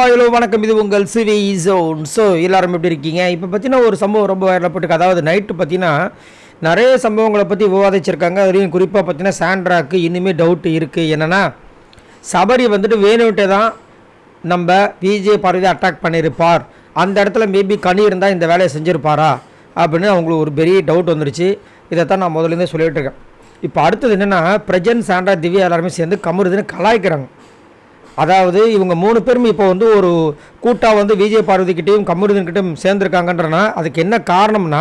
Hello வணக்கம். இது உங்கள் சிவி ஜோன். ஸோ எல்லாரும் எப்படி இருக்கீங்க? இப்போ பார்த்தீங்கன்னா ஒரு சம்பவம் ரொம்ப வைரலாக போட்டுருக்கு. அதாவது நைட்டு பார்த்தீங்கன்னா நிறைய சம்பவங்களை பற்றி விவாதிச்சிருக்காங்க. அதுலேயும் குறிப்பாக பார்த்தீங்கன்னா சாண்ட்ராக்கு இன்னுமே டவுட் இருக்குது. என்னென்னா சபரி வந்துட்டு வேணுவிட்டே தான் நம்ம விஜய் பார்வதி அட்டாக் பண்ணியிருப்பார், அந்த இடத்துல மேபி கனி இருந்தால் இந்த வேலையை செஞ்சுருப்பாரா அப்படின்னு அவங்களுக்கு ஒரு பெரிய டவுட் வந்துருச்சு. இதைத்தான் நான் முதலேருந்தே சொல்லிகிட்டு இருக்கேன். இப்போ அடுத்தது என்னென்னா பிரஜன், சாண்ட்ரா, திவ்யா எல்லாருமே சேர்ந்து கமருதுன்னு கலாய்க்கிறாங்க. அதாவது இவங்க 3 பேரும் இப்போ வந்து ஒரு கூட்டாக வந்து விஜய் பார்வதிக்கிட்டையும் கமருதன்கிட்டையும் சேர்ந்துருக்காங்கன்றனா அதுக்கு என்ன காரணம்னா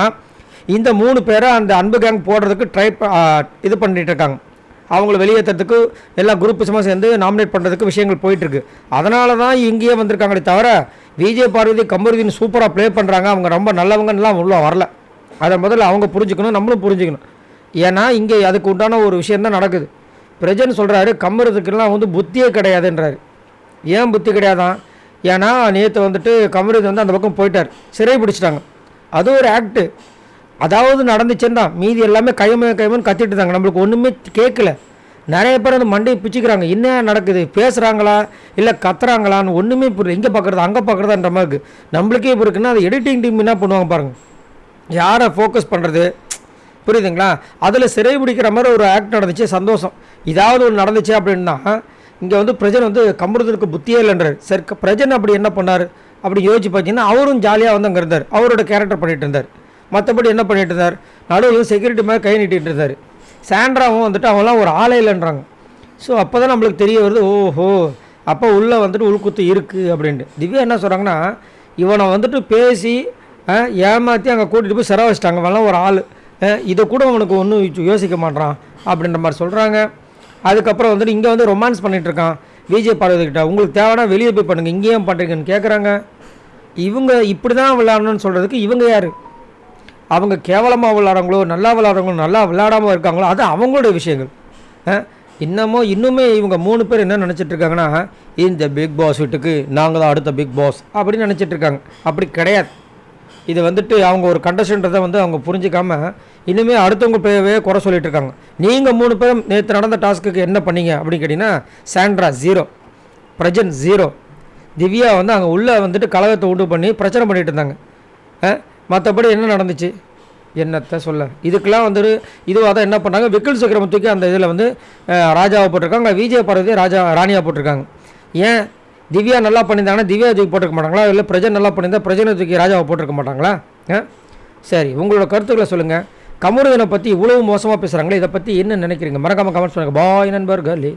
இந்த 3 பேரை அந்த அன்பு கேங் போடுறதுக்கு இது பண்ணிகிட்டு இருக்காங்க. அவங்கள வெளியேற்றுறதுக்கு எல்லா குரூப்ஸுமாக சேர்ந்து நாமினேட் பண்ணுறதுக்கு விஷயங்கள் போயிட்டுருக்கு. அதனால தான் இங்கேயே வந்திருக்காங்களே தவிர விஜய் பார்வதி கமருதீன் சூப்பராக ப்ளே பண்ணுறாங்க, அவங்க ரொம்ப நல்லவங்கலாம் உள்ள வரல. அதை முதல்ல அவங்க புரிஞ்சுக்கணும், நம்மளும் புரிஞ்சுக்கணும். ஏன்னா இங்கே அதுக்கு உண்டான ஒரு விஷயந்தான் நடக்குது. பிரஜன் சொல்கிறாரு கமருதுக்கெல்லாம் வந்து புத்தியே கிடையாதுன்றாரு. ஏன் புத்தி கிடையாதான்? ஏன்னா நேற்று வந்துட்டு கமருது வந்து அந்த பக்கம் போயிட்டார், சிறை பிடிச்சிட்டாங்க. அது ஒரு ஆக்டு, அதாவது நடந்துச்சுன்னு தான். மீதி எல்லாமே கைமன்னு கத்திட்டு தாங்க, நம்மளுக்கு ஒன்றுமே கேட்கல. நிறைய பேர் வந்து மண்டையை பிச்சுக்கிறாங்க. என்ன நடக்குது, பேசுகிறாங்களா இல்லை கத்துறாங்களான்னு ஒன்றுமே புரியல. இங்கே பார்க்குறது அங்கே பார்க்குறதான்ற மாதிரி இருக்குது. நம்மளுக்கே இப்போ இருக்குன்னா அது எடிட்டிங் டீம் என்ன பண்ணுவாங்க பாருங்கள், யாரை ஃபோக்கஸ் பண்ணுறது, புரியுதுங்களா? அதில் சிறை பிடிக்கிற மாதிரி ஒரு ஆக்ட் நடந்துச்சு, சந்தோஷம். இதாவது ஒன்று நடந்துச்சு அப்படின்னா இங்கே வந்து பிரஜன் வந்து கமருதனுக்கு புத்தியே இல்லைன்றார். சரி, பிரஜன் அப்படி என்ன பண்ணார் அப்படி யோசிச்சு பார்த்தீங்கன்னா அவரும் ஜாலியாக வந்து அங்கே இருந்தார், அவரோட கேரக்டர் பண்ணிகிட்டு இருந்தார். மற்றபடி என்ன பண்ணிகிட்டு இருந்தார், நடுவில் செக்யூரிட்டி மாதிரி கை நீட்டிகிட்டு இருந்தார். சாண்ட்ராவும் வந்துட்டு அவங்களாம் ஒரு ஆளே இல்லைன்றாங்க. ஸோ அப்போ தான் நம்மளுக்கு தெரிய வருது, ஓஹோ அப்போ உள்ளே வந்துட்டு உள்குத்து இருக்குது அப்படின்ட்டு. திவ்யா என்ன சொல்கிறாங்கன்னா இவனை வந்துட்டு பேசி ஏமாற்றி அங்கே கூட்டிகிட்டு போய் சிறை வச்சிட்டாங்க, அவெல்லாம் ஒரு ஆள், இதை கூட அவனுக்கு ஒன்றும் யோசிக்க மாட்டான் அப்படின்ற மாதிரி சொல்கிறாங்க. அதுக்கப்புறம் வந்துட்டு இங்கே வந்து ரொமான்ஸ் பண்ணிகிட்ருக்கான் விஜய் பார்வதிக்கிட்ட. உங்களுக்கு தேவைன்னா வெளியே போய் பண்ணுங்கள், இங்கேயும் பண்ணுறீங்கன்னு கேட்குறாங்க. இவங்க இப்படி தான் விளையாடணும்னு சொல்கிறதுக்கு இவங்க யார்? அவங்க கேவலமாக விளையாடுறாங்களோ நல்லா விளையாடுறாங்களோ நல்லா விளையாடாமல் இருக்காங்களோ அது அவங்களோட விஷயங்கள். இன்னுமே இவங்க 3 பேர் என்ன நினச்சிட்ருக்காங்கன்னா இந்த பிக் பாஸ் வீட்டுக்கு நாங்கள் தான் அடுத்த பிக் பாஸ் அப்படின்னு நினச்சிட்ருக்காங்க. அப்படி கிடையாது. இது வந்துட்டு அவங்க ஒரு கண்டஸ்டன்றதை வந்து அவங்க புரிஞ்சிக்காமல் இன்னுமே அடுத்தவங்க பேரவே குறை சொல்லிட்டு இருக்காங்க. நீங்கள் 3 பேரும் நேற்று நடந்த டாஸ்க்குக்கு என்ன பண்ணீங்க அப்படின்னு கேட்டிங்கன்னா சாண்ட்ரா 0, பிரஜன் 0, திவ்யா வந்து அங்கே உள்ளே வந்துட்டு கலகத்தை உண்டு பண்ணி பிரச்சனை பண்ணிகிட்டு இருந்தாங்க. மற்றபடி என்ன நடந்துச்சு என்னத்தை சொல்ல? இதுக்கெல்லாம் வந்துட்டு இதுவாக தான் என்ன பண்ணாங்க, விக்கில் சக்கரவர்த்திக்கு அந்த இதில் வந்து ராஜாவை போட்டிருக்காங்க, விஜய் பார்வதி ராணியாக போட்டிருக்காங்க. ஏன் திவ்யா நல்லா பண்ணியிருந்தாங்கன்னா திவ்யா தூக்கி போட்டிருக்க மாட்டாங்களா? இல்லை பிரஜன் நல்லா பண்ணியிருந்தால் பிரஜனை தூக்கி ராஜாவை போட்டிருக்க மாட்டாங்களா? சரி, உங்களோட கருத்துக்களை சொல்லுங்கள். கமருதனை பற்றி இவ்வளவு மோசமாக பேசுகிறாங்களே, இதை பற்றி என்ன நினைக்கிறீங்க? மறக்காமல் கமெண்ட்ஸ் பண்ணுங்கள். பாய் நண்பர்களே.